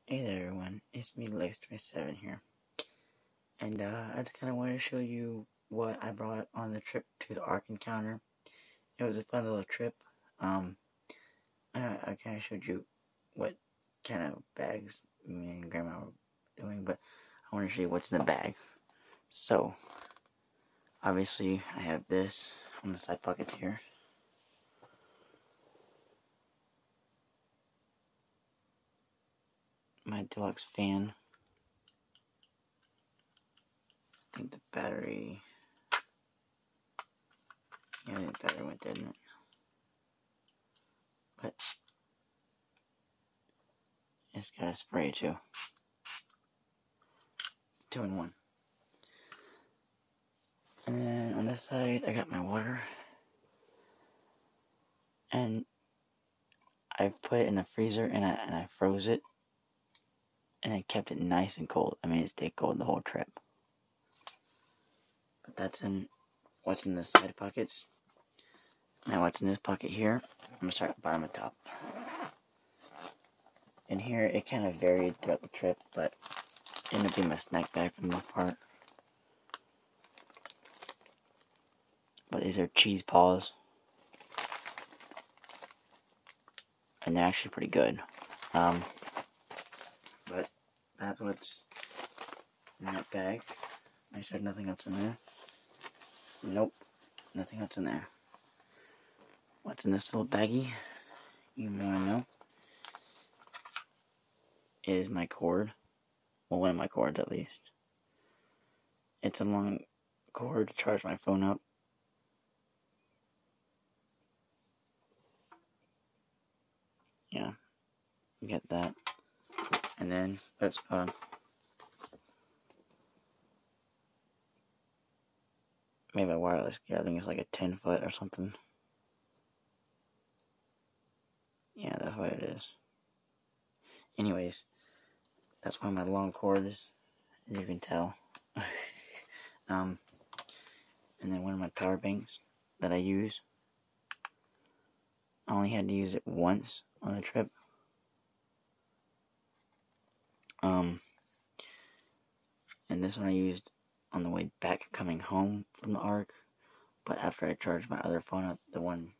Hey there everyone, it's me Lex27 here, and I just kind of wanted to show you what I brought on the trip to the Ark Encounter. It was a fun little trip. I kind of showed you what kind of bags me and Grandma were doing, but I want to show you what's in the bag. So, obviously I have this on the side pockets here. My deluxe fan. I think the battery... yeah, the battery went dead in it. But it's got a spray too. 2-in-1. And then on this side, I got my water. And I put it in the freezer and I froze it. And I kept it nice and cold. I mean, it stayed cold the whole trip. But that's what's in the side pockets. Now what's in this pocket here, I'm going to start at the bottom and top. In here, it kind of varied throughout the trip, but it ended up being my snack bag for the most part. But these are cheese paws. And they're actually pretty good. But that's what's in that bag. Make sure nothing else in there. Nope, nothing else in there. What's in this little baggie, you want to know, is my cord. Well, one of my cords at least. It's a long cord to charge my phone up. Yeah, you get that. And then, let's, maybe a wireless gear. I think it's like a 10-foot or something. Yeah, that's what it is. Anyways, that's one of my long cords, as you can tell. And then one of my power banks that I use. I only had to use it once on the trip. And this one I used on the way back coming home from the Ark. But after I charged my other phone up, the one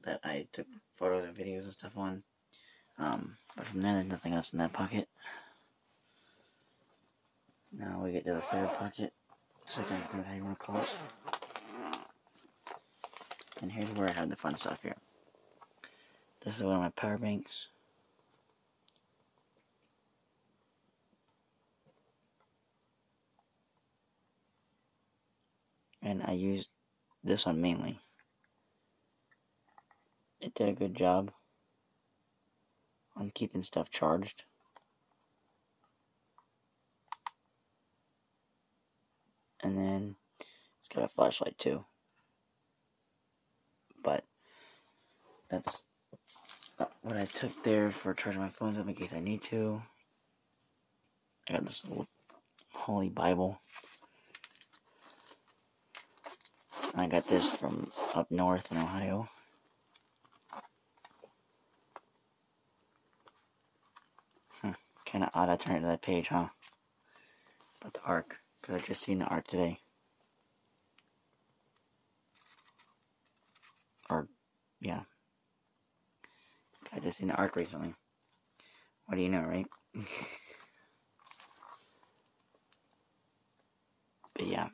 that I took photos and videos and stuff on. But from there, there's nothing else in that pocket. Now we get to the third pocket. Second or third, how you want to call it. And here's where I have the fun stuff here. This is one of my power banks. And I used this one mainly. It did a good job on keeping stuff charged. And then it's got a flashlight too. But that's what I took there for charging my phones up in case I need to. I got this little Holy Bible. And I got this from up north in Ohio. Kinda odd I turned to that page, huh? About the Ark, because I just seen the Ark today. Or, yeah. I just seen the Ark recently. What do you know, right? But yeah,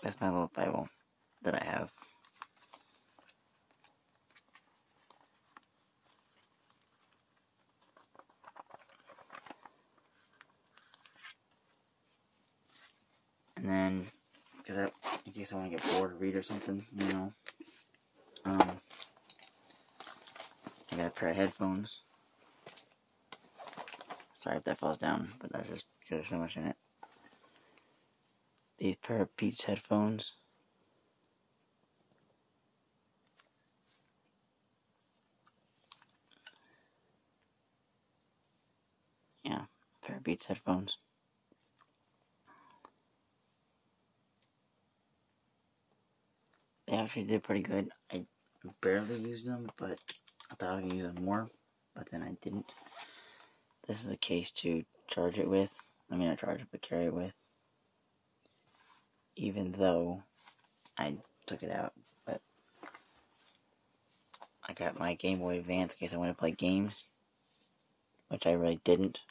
that's my little Bible that I have. And then, because in case I want to get bored or read or something, you know, I got a pair of headphones. Sorry if that falls down, but that's just because there's so much in it. These pair of Beats headphones. Yeah, a pair of Beats headphones. They actually did pretty good. I barely used them, but I thought I was going to use them more, but then I didn't. This is a case to charge it with. I mean, not charge it, but carry it with. Even though I took it out, but I got my Game Boy Advance in case I want to play games, which I really didn't.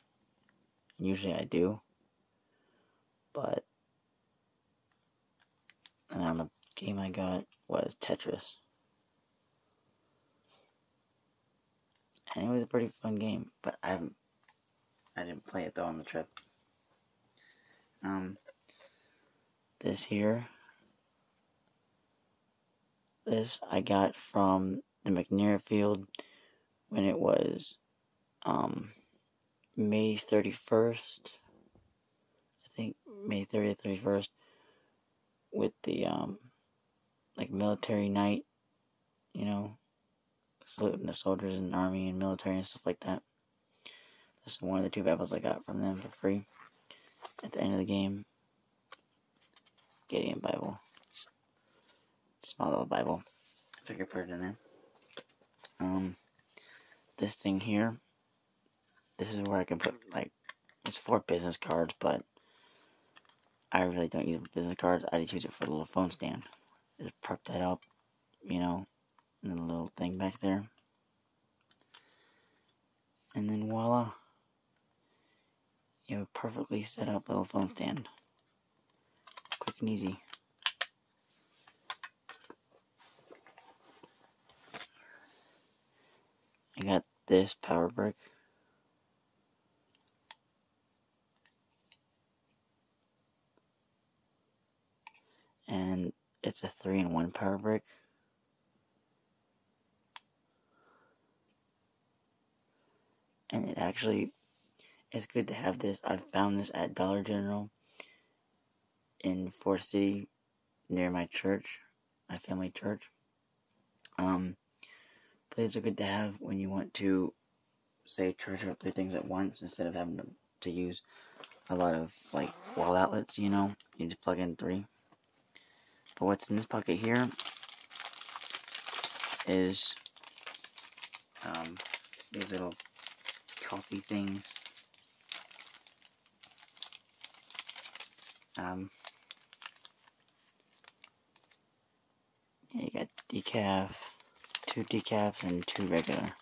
Usually I do, but and the game I got was Tetris, and it was a pretty fun game. But I didn't play it though on the trip. This here, this I got from the McNair Field when it was May 31st. I think May 30th, 31st, with the like military night, you know, saluting the soldiers and army and military and stuff like that. This is one of the 2 Bibles I got from them for free at the end of the game. Gideon Bible. Small little Bible. Figure put it in there. This thing here, this is where I can put, like, it's for business cards, but I really don't use business cards. I just use it for the little phone stand. Just prop that up, you know, and the little thing back there. And then voila. You have a perfectly set up little phone stand. Quick and easy. I got this power brick. And it's a 3-in-1 power brick. And it actually is good to have this. I found this at Dollar General in Forest City near my church, my family church. But it's good to have when you want to, say, charge up 3 things at once instead of having to use a lot of, like, wall outlets, you know. You just plug in 3. But what's in this pocket here is these little coffee things. Yeah, you got decaf, 2 decafs, and 2 regular.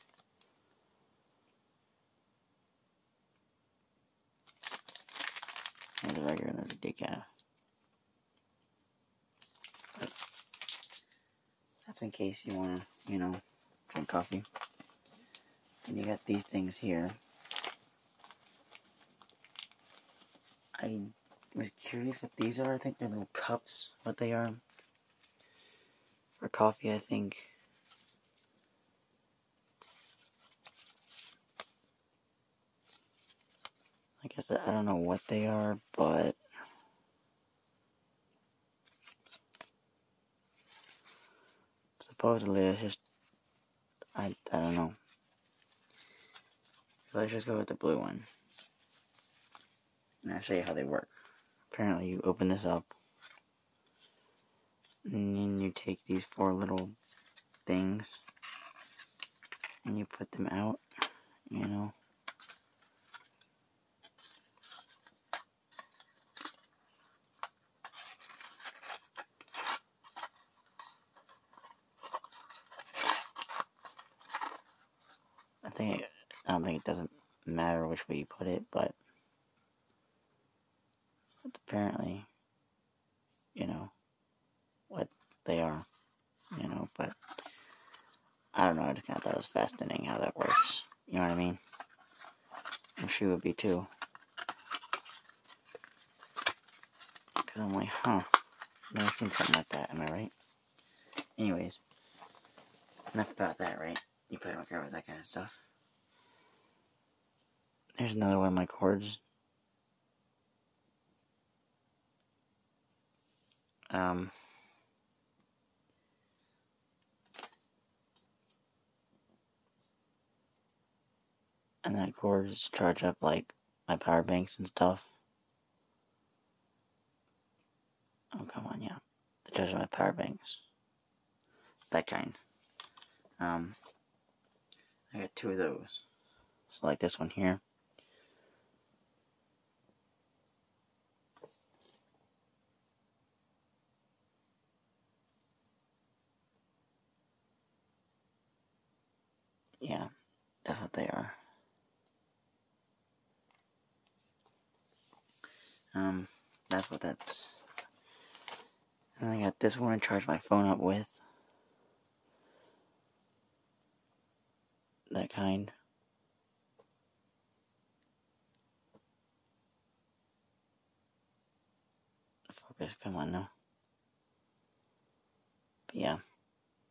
There's a regular and there's a decaf. But that's in case you want to, you know, drink coffee. And you got these things here. I was curious what these are. I think they're little cups, what they are. For coffee, I think. Like I said, I don't know what they are, but supposedly it's just, I don't know. So let's just go with the blue one. And I'll show you how they work. Apparently you open this up, and then you take these 4 little things, and you put them out, you know. I don't think it doesn't matter which way you put it, but that's apparently, you know, what they are, you know, but I don't know, I just kind of thought it was fascinating how that works, you know what I mean? I'm sure you would be too. Because I'm like, huh, I've never seen something like that, am I right? Anyways, enough about that, right? You probably don't care about that kind of stuff. There's another one of my cords. And that cord is to charge up, like, my power banks and stuff. Oh, come on, yeah. To charge up my power banks. That kind. I got 2 of those. So, like this one here. That's what they are. That's what that's. And I got this one to charge my phone up with. That kind. Focus, come on now. But yeah,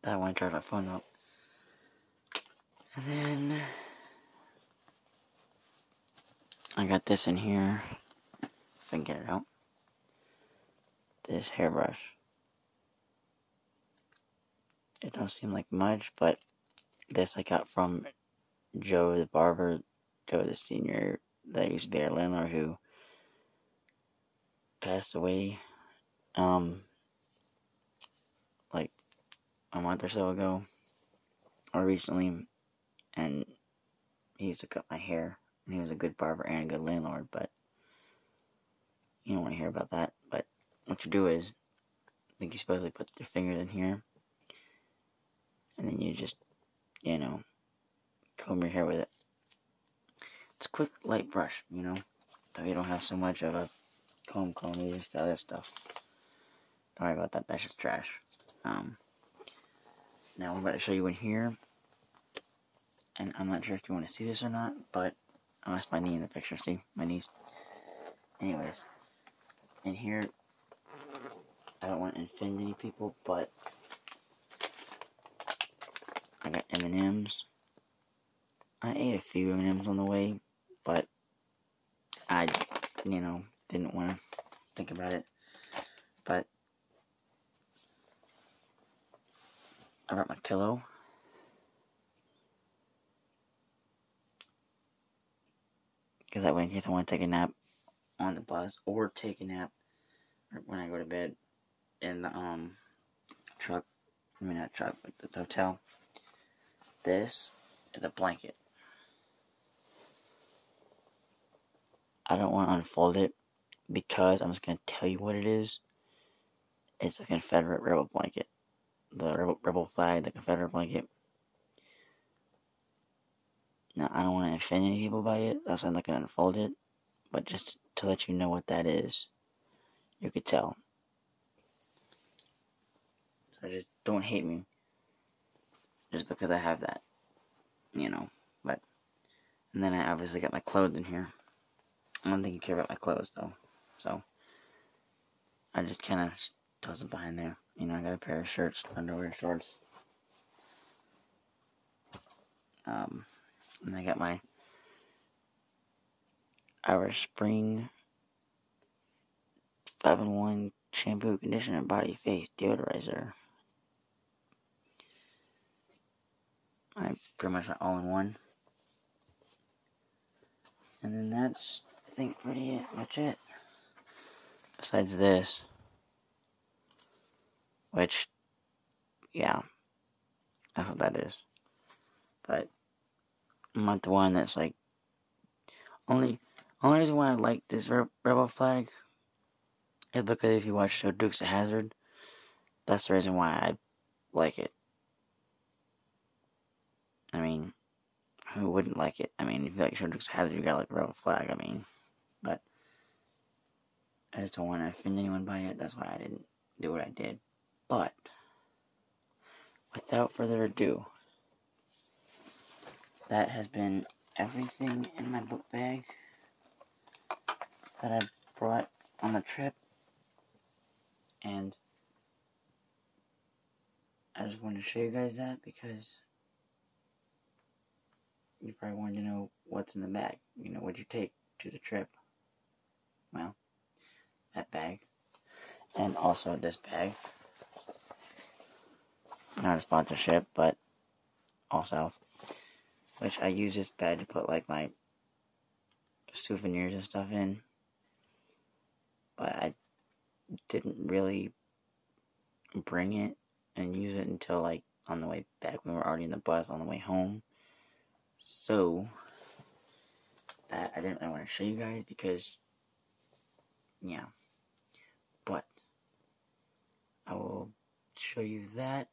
that one to charge my phone up. And then I got this in here. If I can get it out. This hairbrush. It don't seem like much, but this I got from Joe the barber, Joe the senior, that used to be our landlord, who passed away, like a month or so ago, or recently, and he used to cut my hair, and he was a good barber and a good landlord, but you don't want to hear about that. But what you do is, I think you supposedly put your fingers in here, and then you just, you know, comb your hair with it. It's a quick, light brush, you know, though you don't have so much of a comb, you just got other stuff. Don't worry about that, that's just trash. Now I'm about to show you in here, and I'm not sure if you want to see this or not, but that's my knee in the picture, see, my knees. Anyways, in here, I don't want to offend any people, but I got M&M's. I ate a few M&M's on the way, but I, you know, didn't want to think about it. But I brought my pillow. Because that way, in case I want to take a nap on the bus, or take a nap when I go to bed in the truck. I mean, not truck, but the hotel. This is a blanket. I don't want to unfold it because I'm just going to tell you what it is. It's a Confederate rebel blanket. The rebel flag, the Confederate blanket. Now, I don't want to offend any people by it. That's why I'm not going to unfold it. But just to let you know what that is, you could tell. So just don't hate me. Just because I have that. You know. But. And then I obviously got my clothes in here. I don't think you care about my clothes, though. So. I just kind of toss it behind there. You know, I got a pair of shirts, underwear, shorts. And I got my Irish Spring 5-in-1 shampoo, conditioner, body, face, deodorizer. I pretty much went all in one. And then that's, I think, pretty much it. Besides this. Which, yeah. That's what that is. But I'm not the one that's like, only reason why I like this rebel flag is because if you watch the show Dukes of Hazzard, that's the reason why I like it. I mean, who wouldn't like it? I mean, if you like the show Dukes of Hazzard, you gotta like the rebel flag, I mean. But I just don't want to offend anyone by it, that's why I didn't do what I did. But without further ado, that has been everything in my book bag that I brought on the trip, and I just wanted to show you guys that because you probably wanted to know what's in the bag. You know, what'd you take to the trip? Well, that bag, and also this bag. Not a sponsorship, but also, which I use this bag to put like my souvenirs and stuff in. But I didn't really bring it and use it until like on the way back when we were already in the bus on the way home. So that I didn't really want to show you guys because, yeah. But I will show you that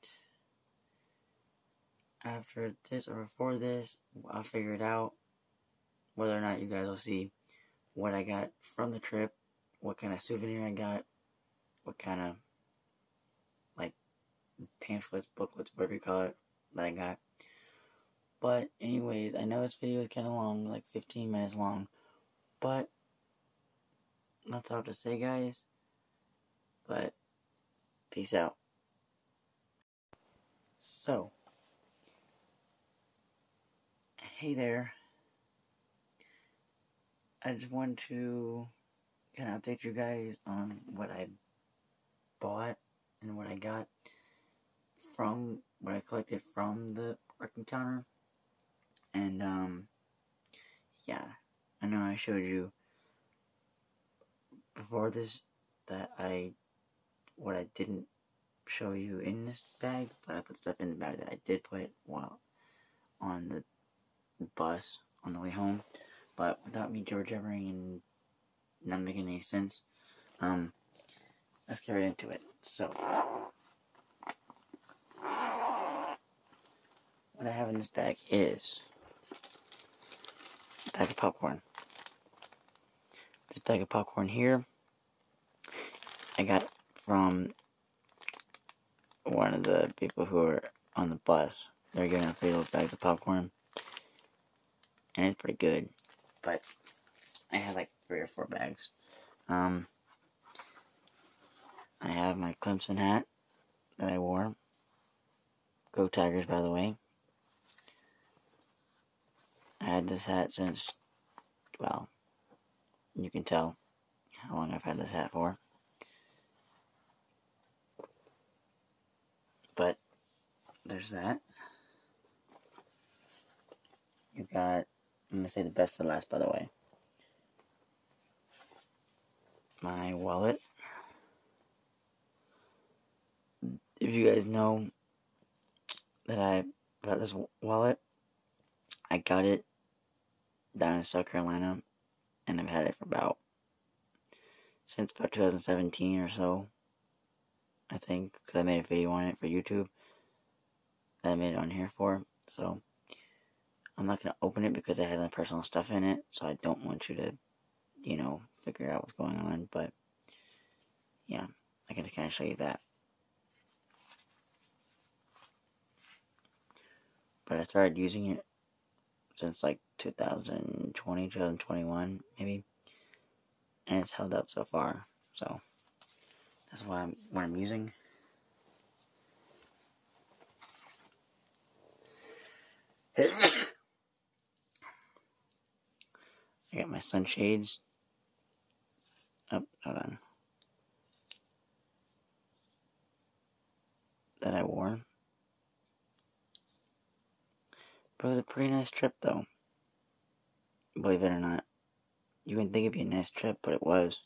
after this or before this, I'll figure it out whether or not you guys will see what I got from the trip, what kind of souvenir I got, what kind of like pamphlets, booklets, whatever you call it, that I got. But anyways, I know this video is kind of long, like 15 minutes long, but that's all I have to say, guys. But peace out. So, hey there. I just wanted to kind of update you guys on what I bought and what I got from what I collected from the Ark Encounter. And yeah, I know I showed you before this that what I didn't show you in this bag, but I put stuff in the bag that I did put while on the bus on the way home, but without me jibber-jabbering and not making any sense. Let's get right into it. So, what I have in this bag is a bag of popcorn. This bag of popcorn here, I got from one of the people who are on the bus. They're giving out free little bags of popcorn, and it's pretty good. But I had like 3 or 4 bags. I have my Clemson hat that I wore. Go Tigers, by the way. I had this hat since, well, you can tell how long I've had this hat for. But there's that. You got, I'm going to say the best for last, by the way. My wallet. If you guys know that I got this wallet, I got it down in South Carolina, and I've had it for since about 2017 or so, I think, because I made a video on it for YouTube that I made it on here for. So I'm not going to open it because it has my personal stuff in it, so I don't want you to, figure out what's going on. But yeah, I can just kind of show you that. But I started using it since like 2020, 2021 maybe, and it's held up so far. So that's what I'm using. I got my sunshades. Oh, hold on. That I wore. But it was a pretty nice trip, though. Believe it or not. You wouldn't think it'd be a nice trip, but it was.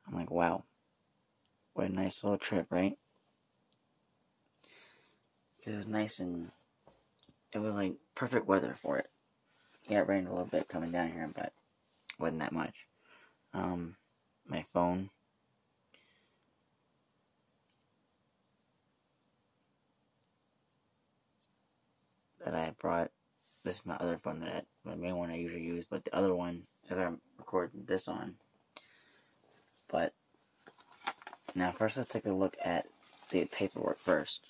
I'm like, wow. What a nice little trip, right? It was nice, and it was like perfect weather for it. Yeah, it rained a little bit coming down here, but wasn't that much. My phone. That I brought. This is my other phone my main one I usually use, but the other one that I'm recording this on. But now first let's take a look at the paperwork first.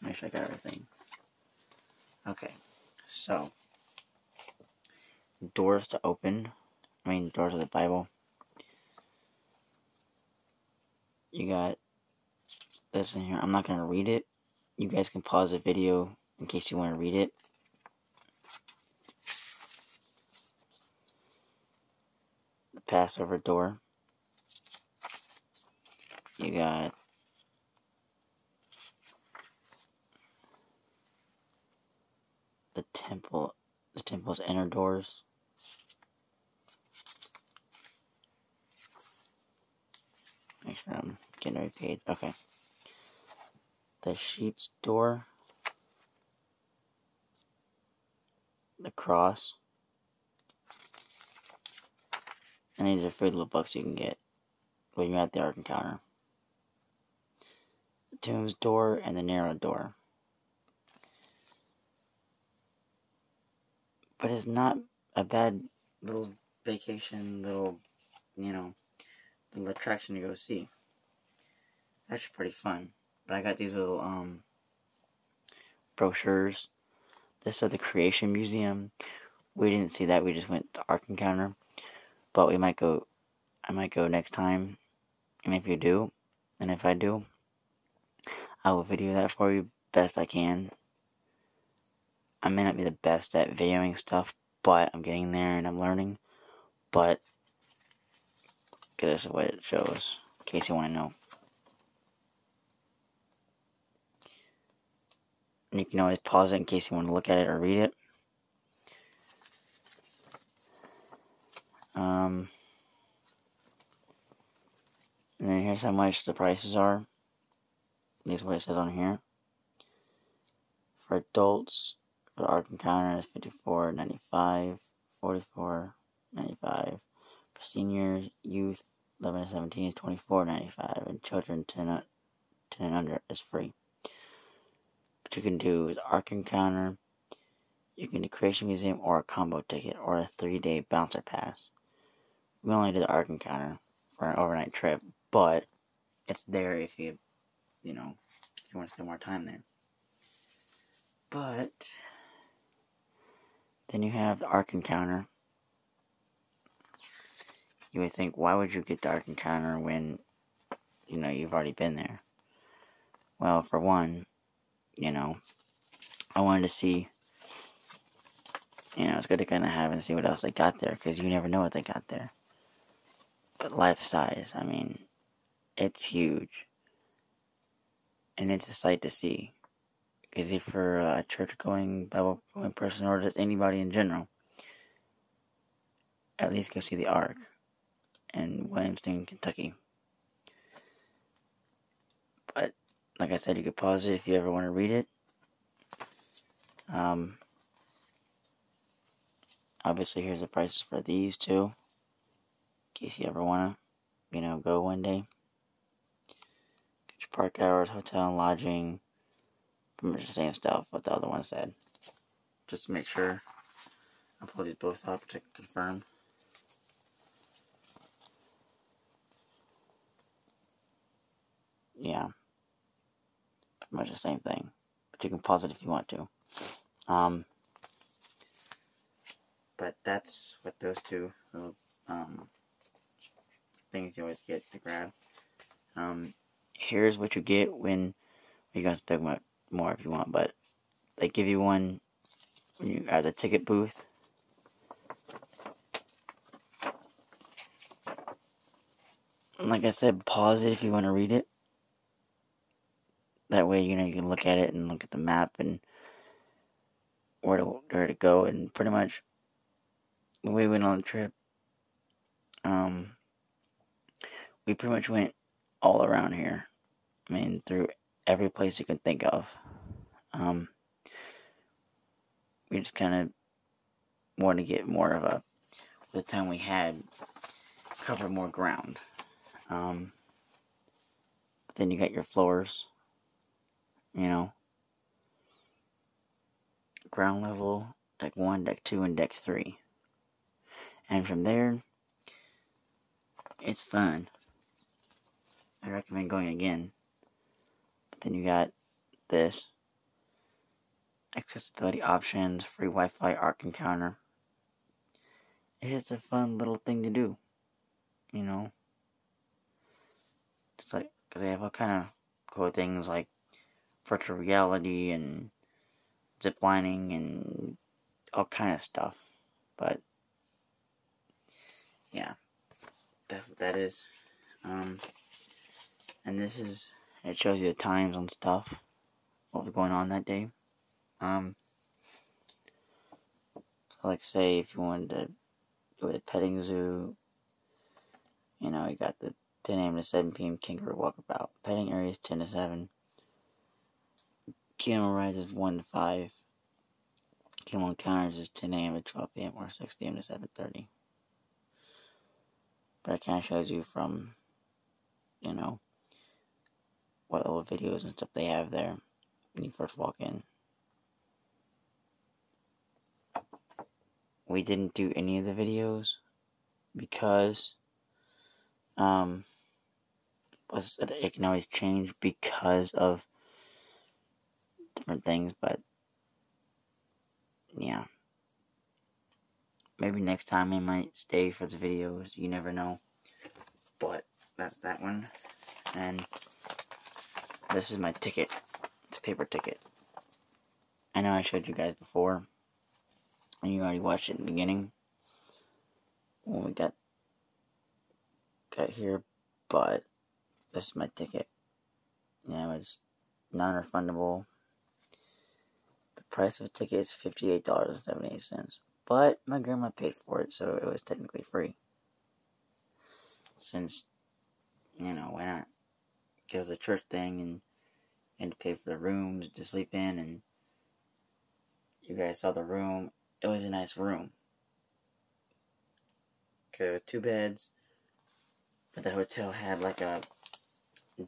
Make sure I got everything. Okay, so doors to open. Doors of the Bible. You got this in here. I'm not going to read it. You guys can pause the video in case you want to read it. The Passover door. You got the temple's inner doors. Make sure I'm getting every page. Okay. The sheep's door. The cross. And these are free little books you can get when you're at the Ark Encounter. the tombs door, and the narrow door. But it's not a bad little vacation, little attraction to go see. Actually pretty fun. But I got these little brochures. This is the Creation Museum. We didn't see that, we just went to Ark Encounter. But I might go next time. And if you do, and if I do, I will video that for you best I can. I may not be the best at videoing stuff, but I'm getting there and I'm learning. But this is what it shows, in case you want to know. And you can always pause it in case you want to look at it or read it. And then here's how much the prices are. This is what it says on here. For adults, for the Ark Encounter is $54.95, $44.95. For seniors, youth, 11 to 17 is $24.95, and children 10 and under is free. What you can do is Ark Encounter, you can do Creation Museum, or a combo ticket, or a 3-day bouncer pass. We only did the Ark Encounter for an overnight trip, but it's there if you want to spend more time there. But then you have the Ark Encounter. You would think, why would you get the Ark Encounter when, you've already been there? Well, for one, I wanted to see, it's good to kind of have and see what else they got there, because you never know what they got there. But life size, it's huge. And it's a sight to see. Because if you're a church-going, Bible-going person, or just anybody in general, at least go see the Ark in Williamston, Kentucky. But, like I said, you could pause it if you ever want to read it. Obviously, here's the prices for these two, in case you ever want to, go one day. Get your park hours, hotel and lodging, pretty much the same stuff what the other one said. Just to make sure, I'll pull these both up to confirm. Yeah, pretty much the same thing, but you can pause it if you want to. But that's what those two little things you always get to grab. Here's what you get when you guys pick more if you want, but they give you one when you at the ticket booth. And like I said, pause it if you want to read it. That way, you can look at it and look at the map and where to go. And pretty much, when we went on the trip, we pretty much went all around here. Through every place you can think of. We just kind of wanted to get more of with the time we had, cover more ground. Then you got your floors, ground level, deck 1, deck 2, and deck 3. And from there, it's fun. I recommend going again. But then you got this. Accessibility options, free Wi-Fi, Ark Encounter. It is a fun little thing to do. It's like, because they have all kind of cool things like virtual reality and zip lining and all kind of stuff. But yeah, that's what that is. And this is, it shows you the times on stuff, what was going on that day. Like say if you wanted to go to the petting zoo, you got the 10 a.m. to 7 p.m. kangaroo walkabout. Petting areas 10 to 7. Camel rides is 1 to 5. Camel encounters is 10 a.m. to 12 p.m. or 6 p.m. to 7:30. But it kind of shows you from, what little videos and stuff they have there when you first walk in. We didn't do any of the videos because it can always change because of different things, but yeah. Maybe next time I might stay for the videos, you never know. But that's that one. And this is my ticket. It's a paper ticket. I know I showed you guys before, and you already watched it in the beginning when we got here, but this is my ticket. It's non-refundable. The price of a ticket is $58.78, but my grandma paid for it, so it was technically free. Since, why not? It was a church thing, and you had to pay for the rooms to sleep in, and you guys saw the room. It was a nice room. Okay, 2 beds, but the hotel had like a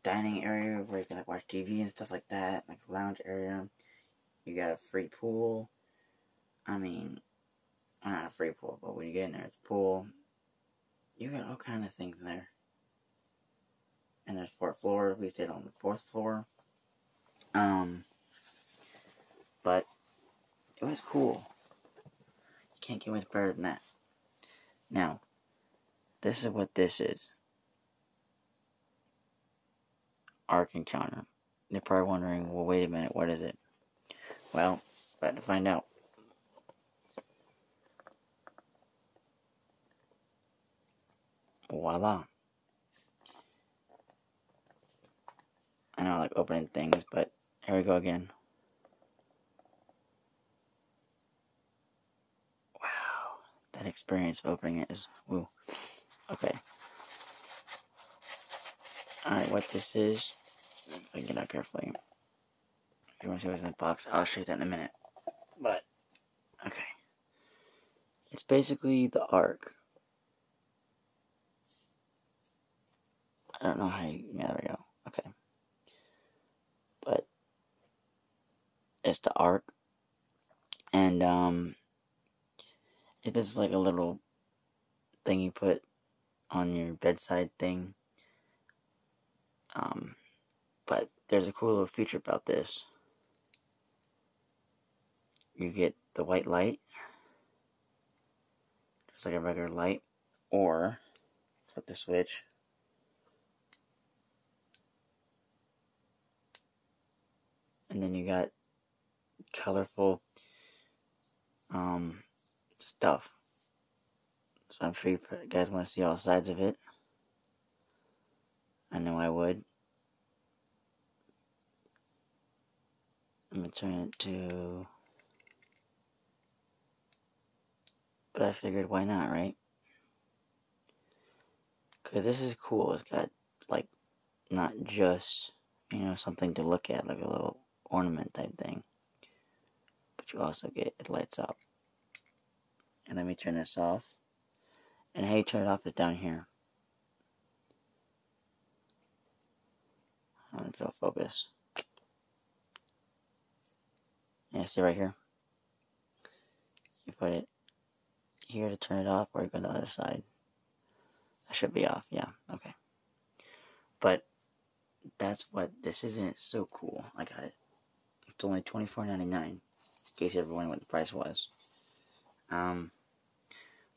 dining area where you can like watch TV and stuff like that, like a lounge area. You got a free pool. I mean, not a free pool, but when you get in there, it's a pool. You got all kind of things there. And there's 4 floors. We stayed on the 4th floor. But it was cool. You can't get much better than that. Now, this is what this is. Ark Encounter. You're probably wondering, well, wait a minute, what is it? Well, about to find out. Voila. I know I like opening things, but here we go again. Wow. That experience of opening it is woo. Okay. Alright, what this is, if I can get out carefully. If you want to see what's in the box, I'll show you that in a minute. But, okay. It's basically the Ark. I don't know how you, yeah, there we go. Okay. But, it's the Ark. And, it's like a little thing you put on your bedside thing. But there's a cool little feature about this. You get the white light, just like a regular light, or flip the switch, and then you got colorful stuff. So I'm sure you guys want to see all sides of it. I know I would. I'm going to turn it to... But I figured, why not, right? Because this is cool. It's got, like, not just, something to look at, like a little ornament type thing. But you also get, it lights up. And let me turn this off. And how you turn it off is down here. I'm going to focus. Yeah, see right here? You put it here to turn it off, or you go to the other side. That should be off, yeah, okay. But that's what this is, and it's so cool. I got it. It's only $24.99, in case you're ever wondering what the price was.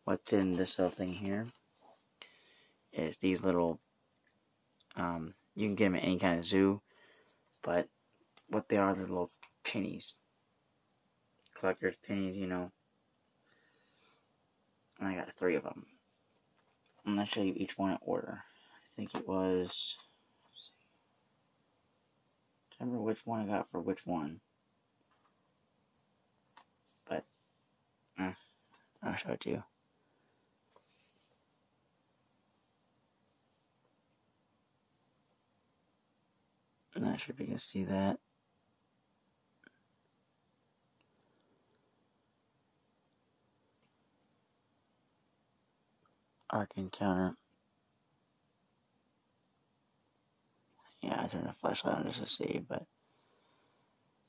What's in this little thing here is these little, you can get them at any kind of zoo, but what they are, they're little pennies. Collector's pennies, And I got 3 of them. I'm going to show you each one in order. I think it was... I don't remember which one I got for which one. But, I'll show it to you. I'm not sure if you can see that. Ark Encounter. Yeah, I turned the flashlight on just to see, but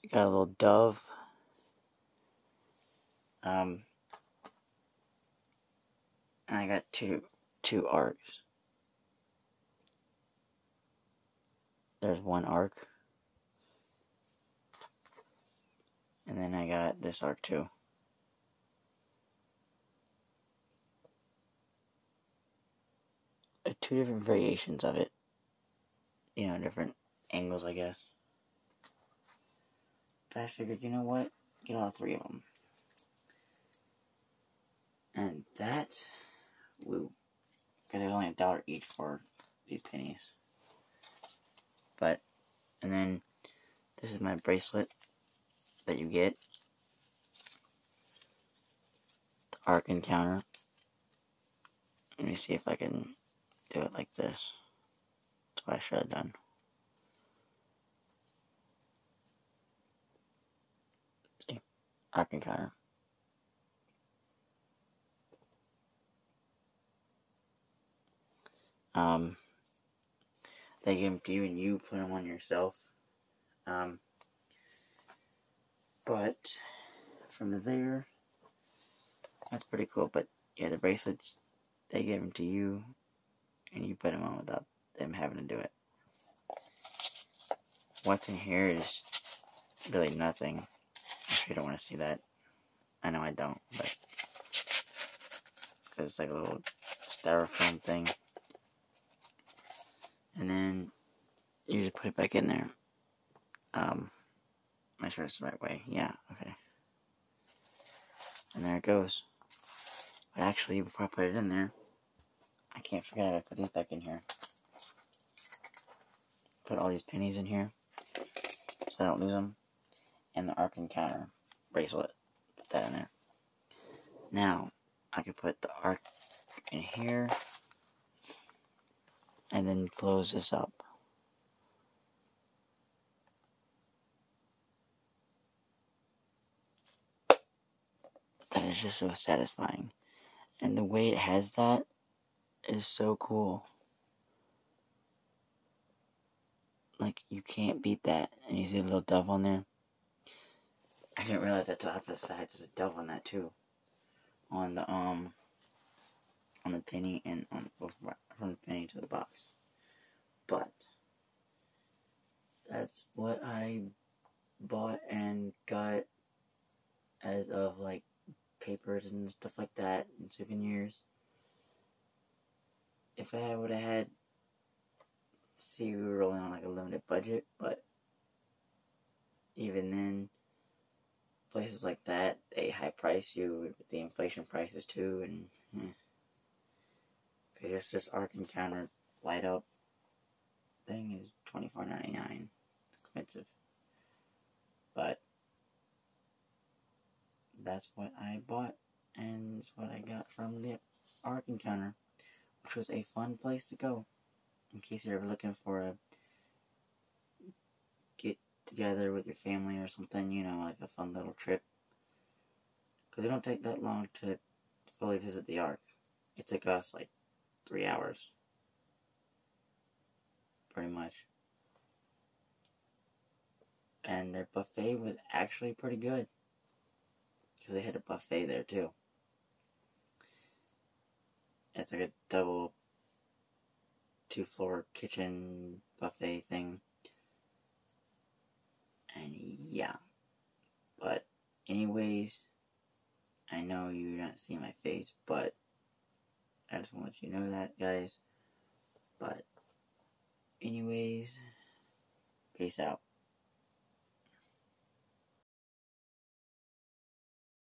you got a little dove. And I got two arcs. There's one arc. And then I got this arc too. Two different variations of it. You know, different angles, I guess. But I figured, you know what? Get all three of them. And that, woo. Because there's only $1 each for these pennies. But, and then, this is my bracelet that you get. The Ark Encounter. Let me see if I can do it like this. That's what I should have done. See? Ark Encounter. They give them to you and you put them on yourself. But from there, that's pretty cool. But yeah, the bracelets, they give them to you and you put them on without them having to do it. What's in here is really nothing. If you don't want to see that, I know I don't, but because it's like a little styrofoam thing. And then you just put it back in there. Am I sure it's the right way? Yeah, okay. And there it goes. But actually, before I put it in there, I can't forget I put these back in here. Put all these pennies in here so I don't lose them. And the Ark Encounter bracelet. Put that in there. Now, I could put the Ark in here and then close this up. That is just so satisfying. And the way it has that is so cool. Like, you can't beat that. And you see a little dove on there. I didn't realize that till after the fact. There's a dove on that too. On the penny and on both from the penny to the box. But that's what I bought and got as of like papers and stuff like that and souvenirs. If I would have had, see, we were rolling on like a limited budget, but even then, places like that, they high price you with the inflation prices too, and because this Ark Encounter light up thing is $24.99. It's expensive, but that's what I bought, and it's what I got from the Ark Encounter, which was a fun place to go. In case you're ever looking for a get together with your family or something, you know, like a fun little trip. Because it don't take that long to fully visit the Ark. It took us like 3 hours. Pretty much. And their buffet was actually pretty good. Because they had a buffet there too. It's like a double 2-floor kitchen buffet thing. And yeah. But anyways, I know you're not seeing my face, but I just want to let you know that, guys. But anyways, peace out.